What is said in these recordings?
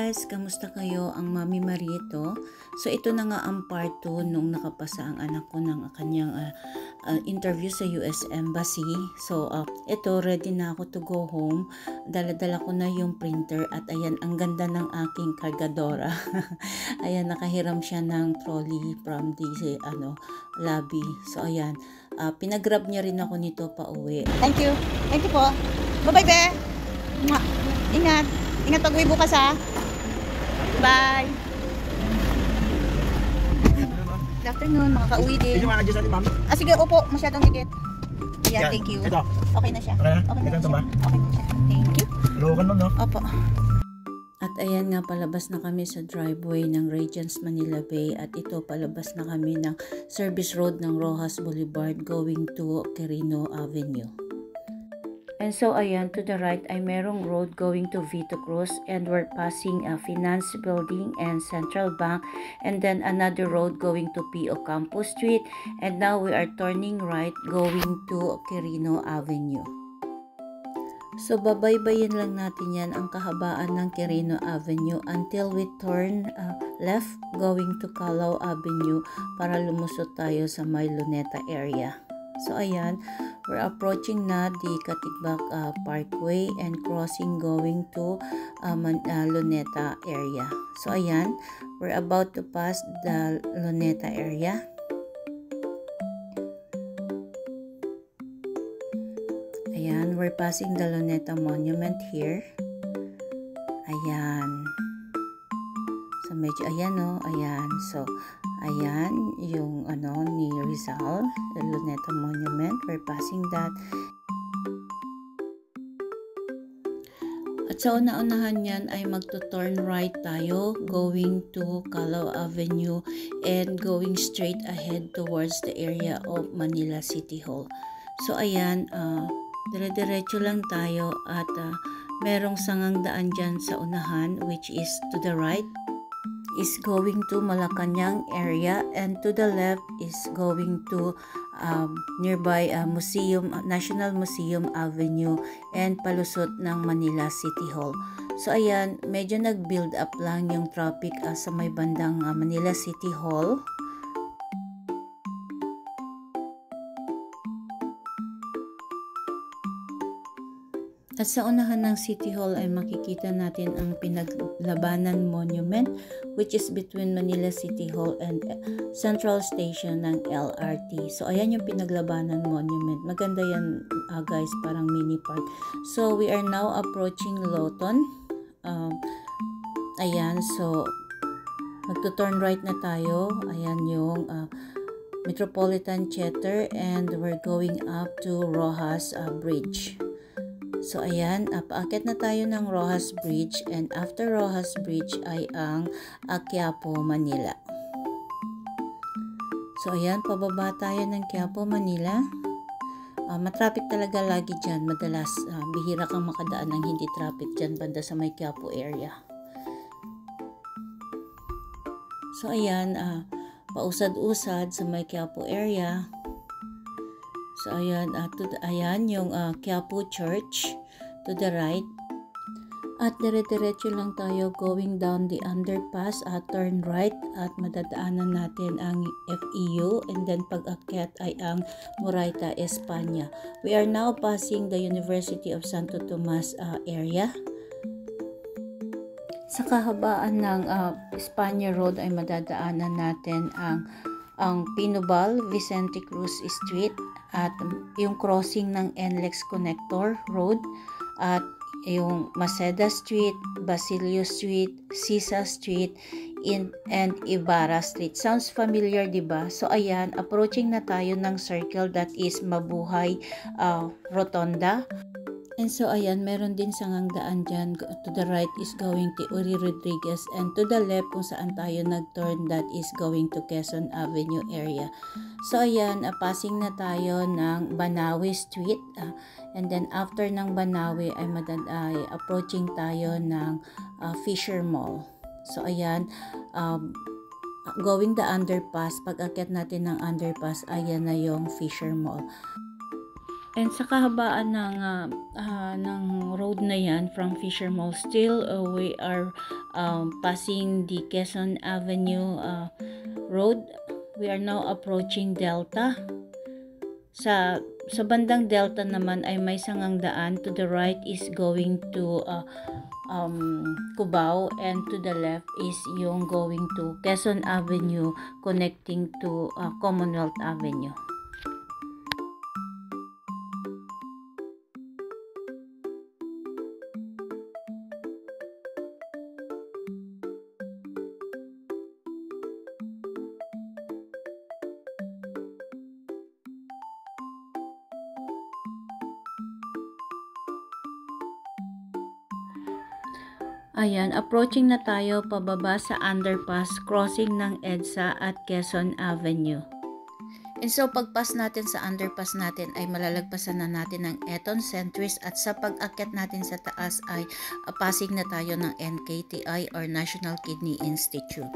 guys! Kamusta kayo? Ang Mami Marito. So ito na nga ang part 2 nung nakapasa ang anak ko ng kanyang interview sa US Embassy. So ito, ready na ako to go home. Dala-dala ko na yung printer at ayan, ang ganda ng aking kargadora. Ayan, nakahiram siya ng trolley from the lobby. So ayan, pinagrab niya rin ako nito pa uwi. Thank you. Thank you po. Bye-bye, be. Ingat. Ingat pag-uwi bukas, ha. Bye. Good afternoon, makaka-uwi din. Hindi mo adjust natin, ma'am? Sige, opo. Masyadong dikit. Yeah, thank you. Ito. Okay na siya. Okay na? Okay na Ito siya. ba? Okay na siya. Thank you. Lokan, ma'am, no? Opo. At ayan nga, palabas na kami sa driveway ng Regents Manila Bay at ito, palabas na kami ng service road ng Rojas Boulevard going to Quirino Avenue. And so ayan, to the right ay merong road going to Vito Cruz and we're passing a finance building and Central Bank and then another road going to P.O. Campus Street and now we are turning right going to Quirino Avenue. So babaybayin lang natin yan ang kahabaan ng Quirino Avenue until we turn left going to Calao Avenue para lumusot tayo sa may Luneta area. So ayan, we're approaching na the Katigbak Parkway and crossing going to Luneta area. So ayan, we're about to pass the Luneta area. Ayan, we're passing the Luneta Monument here. Ayan. So medyo ayan, no, ayan. So ayan yung ni Rizal, the Luneta Monument. We're passing that. At sa una-unahan yan ay magto-turn right tayo going to Calao Avenue and going straight ahead towards the area of Manila City Hall. So ayan, dire-diretso lang tayo at merong sangang daan dyan sa unahan which is to the right is going to Malacanang area and to the left is going to nearby National Museum Avenue and palusot ng Manila City Hall. So ayan, medyo nag-build up lang yung traffic sa may bandang Manila City Hall. At sa unahan ng City Hall ay makikita natin ang Pinaglabanan Monument which is between Manila City Hall and Central Station ng LRT. So ayan yung Pinaglabanan Monument. Maganda yan guys, parang mini park. So we are now approaching Lawton. Ayan, so magto-turn right na tayo. Ayan yung Metropolitan Theater and we're going up to Rojas Bridge. So ayan, paakyat na tayo ng Rojas Bridge and after Rojas Bridge ay ang Quiapo, Manila. So ayan, pababa tayo ng Quiapo, Manila. Matraffic talaga lagi dyan. Madalas, bihira kang makadaan ng hindi traffic dyan banda sa may Quiapo area. So ayan, pausad-usad sa may Quiapo area. So ayan, ayan yung Quiapo Church to the right. At dire-diretso lang tayo going down the underpass at turn right at madadaanan natin ang FEU and then pag-akyat ay ang Moraita, Espanya. We are now passing the University of Santo Tomas area. Sa kahabaan ng Espanya Road ay madadaanan natin ang Pinobal, Vicente Cruz Street at yung crossing ng NLEX Connector Road at yung Maceda Street, Basilio Street, Sisa Street and Ibarra Street. Sounds familiar, diba? So ayan, approaching na tayo ng circle that is Mabuhay Rotonda. And so ayan, meron din sangang daan dyan. To the right is going to Uri Rodriguez and to the left kung saan tayo nag-turn that is going to Quezon Avenue area. So ayan, passing na tayo ng Banawe Street and then after ng Banawe ay approaching tayo ng Fisher Mall. So ayan, going the underpass, pag-akyat natin ng underpass, ayan na yung Fisher Mall. And sa kahabaan ng road na yan from Fisher Mall still, we are passing the Quezon Avenue road. We are now approaching Delta. Sa bandang Delta naman ay may sangang daan. To the right is going to Cubao, and to the left is yung going to Quezon Avenue connecting to Commonwealth Avenue. Ayan, approaching na tayo pababa sa underpass, crossing ng EDSA at Quezon Avenue. And so, pagpas natin sa underpass natin ay malalagpasan na natin ng Eton Centris, at sa pag-akyat natin sa taas ay passing na tayo ng NKTI or National Kidney Institute.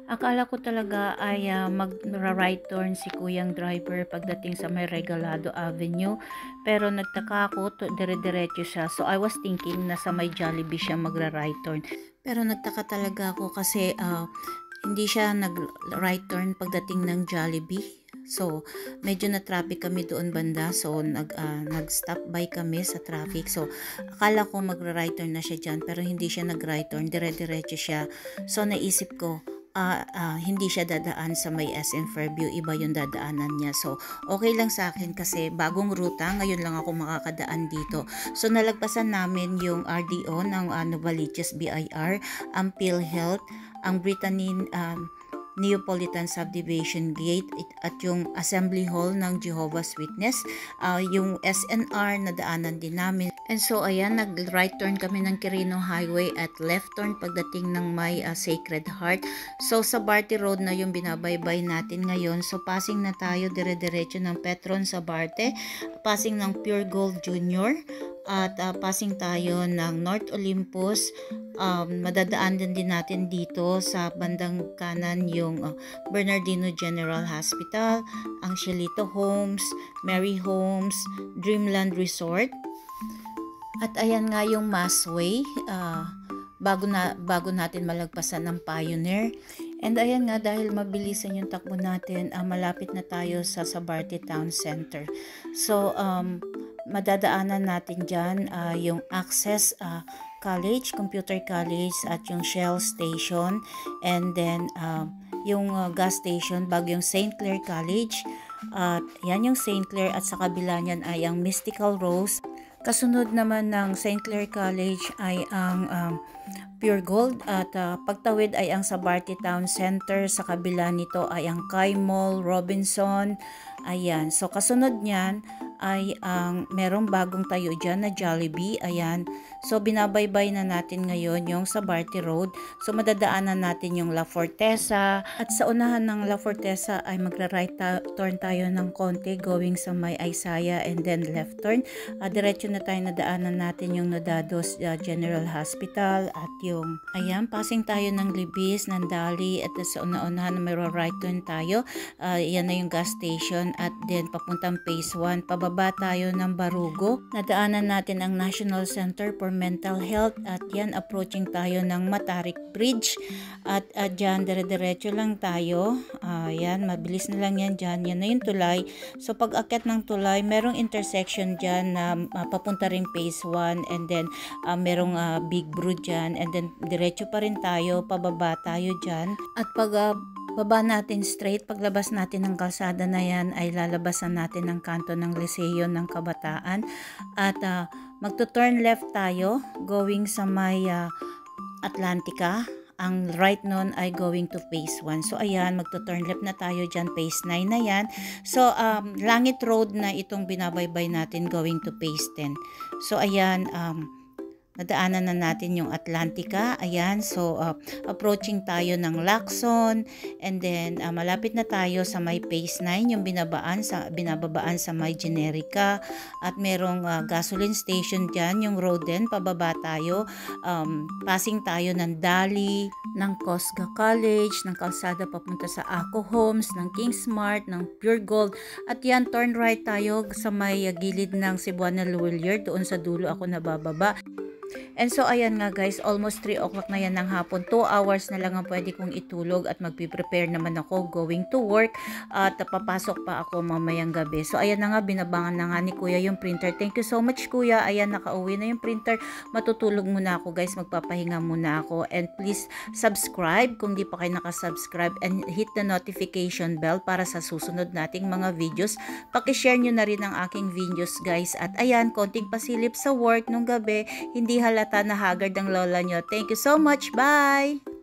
Akala ko talaga ay mag-right turn si kuyang driver pagdating sa may Regalado Avenue, pero nagtaka ako, dire-diretso siya. So I was thinking na sa may Jollibee siya magra-right turn. Pero nagtaka talaga ako kasi hindi siya nag-right turn pagdating ng Jollibee. So medyo na traffic kami doon banda, so nag-stop by kami sa traffic. So akala ko magra-right turn na siya dyan, pero hindi siya nag-right turn, dire-diretso siya. So naisip ko, hindi siya dadaan sa may SM Fairview, iba yung dadaanan niya. So, okay lang sa akin kasi bagong ruta, ngayon lang ako makakadaan dito. So, nalagpasan namin yung RDO ng Novaliches BIR, ang PhilHealth, ang Brittany Neapolitan Subdivision Gate, at yung Assembly Hall ng Jehovah's Witness, yung SNR na daanan din namin. And so ayan, nag-right turn kami ng Quirino Highway at left turn pagdating ng may Sacred Heart. So sa Barte Road na yung binabaybay natin ngayon. So passing na tayo dire-diretso ng Petron sa Barte, passing ng Pure Gold Junior, at passing tayo ng North Olympus. Madadaan din natin dito sa bandang kanan yung Bernardino General Hospital, ang Shelito Homes, Mary Homes, Dreamland Resort. At ayan nga yung Massway, bago natin malagpasan ng Pioneer. And ayan nga, dahil mabilisan yung takbo natin, malapit na tayo sa Sabarte Town Center. So, madadaanan natin dyan yung Access College, Computer College, at yung Shell Station. And then, yung gas station bago yung St. Clair College. At yan yung St. Clair, at sa kabila niyan ay ang Mystical Rose. Kasunod naman ng St. Clair College ay ang Pure Gold, at pagtawid ay ang Sabarte Town Center. Sa kabila nito ay ang Kai Mall, Robinson. Ayan. So kasunod niyan ay ang merong bagong tayo dyan na Jollibee. Ayan. So binabaybay na natin ngayon yung Sabarte Road. So madadaanan natin yung La Forteza, at sa unahan ng La Forteza ay magra-right turn tayo ng konti going sa may Isaiah, and then left turn. Diretso na tayo, nadaanan natin yung Nodados General Hospital, at yung ayan, passing tayo ng Libis, ng Dali, at sa unahan na may right turn tayo. Yan na yung gas station, at then papuntang Phase 1. Pababa tayo ng Barugo. Nadaanan natin ang National Center for Mental Health, at yan approaching tayo ng Matarik Bridge, at dyan dire-diretso lang tayo. Yan, mabilis na lang yan dyan. Yan na yung tulay. So pag akyat ng tulay, merong intersection dyan na papunta rin Phase 1, and then merong Big Brew dyan, and then diretso pa rin tayo, pababa tayo dyan. At pag baba natin straight, paglabas natin ng kalsada na yan ay lalabasan natin ang kanto ng Liceo ng Kabataan, at magto-turn left tayo going sa may Atlantica. Ang right nun ay going to Phase 1. So ayan, magto-turn left na tayo dyan, Phase 9 na yan. So Langit Road na itong binabaybay natin going to Phase 10. So ayan, nadaanan na natin yung Atlantica. Ayan, so approaching tayo ng Lacson, and then malapit na tayo sa may Phase 9, yung binababaan sa may Generica, at merong gasoline station dyan, yung road din, pababa tayo, passing tayo ng Dali, ng Cosga College, ng kalsada papunta sa Ako Homes, ng Kingsmart, ng Pure Gold, at yan, turn right tayo sa may gilid ng Cebuana Lawilier, doon sa dulo ako nabababa. And so ayan nga guys, almost 3 o'clock na yan ng hapon. 2 hours na lang ang pwede kong itulog, at magpiprepare naman ako going to work, at papasok pa ako mamayang gabi. So ayan na nga, binabangan na nga ni Kuya yung printer. Thank you so much Kuya. Ayan, nakauwi na yung printer. Matutulog muna ako guys, magpapahinga muna ako. And please subscribe kung di pa kayo nakasubscribe, and hit the notification bell para sa susunod nating mga videos. Pakishare nyo na rin ang aking videos guys. At ayan, konting pasilip sa work nung gabi, hindi halata na haggard ang lola nyo. Thank you so much. Bye!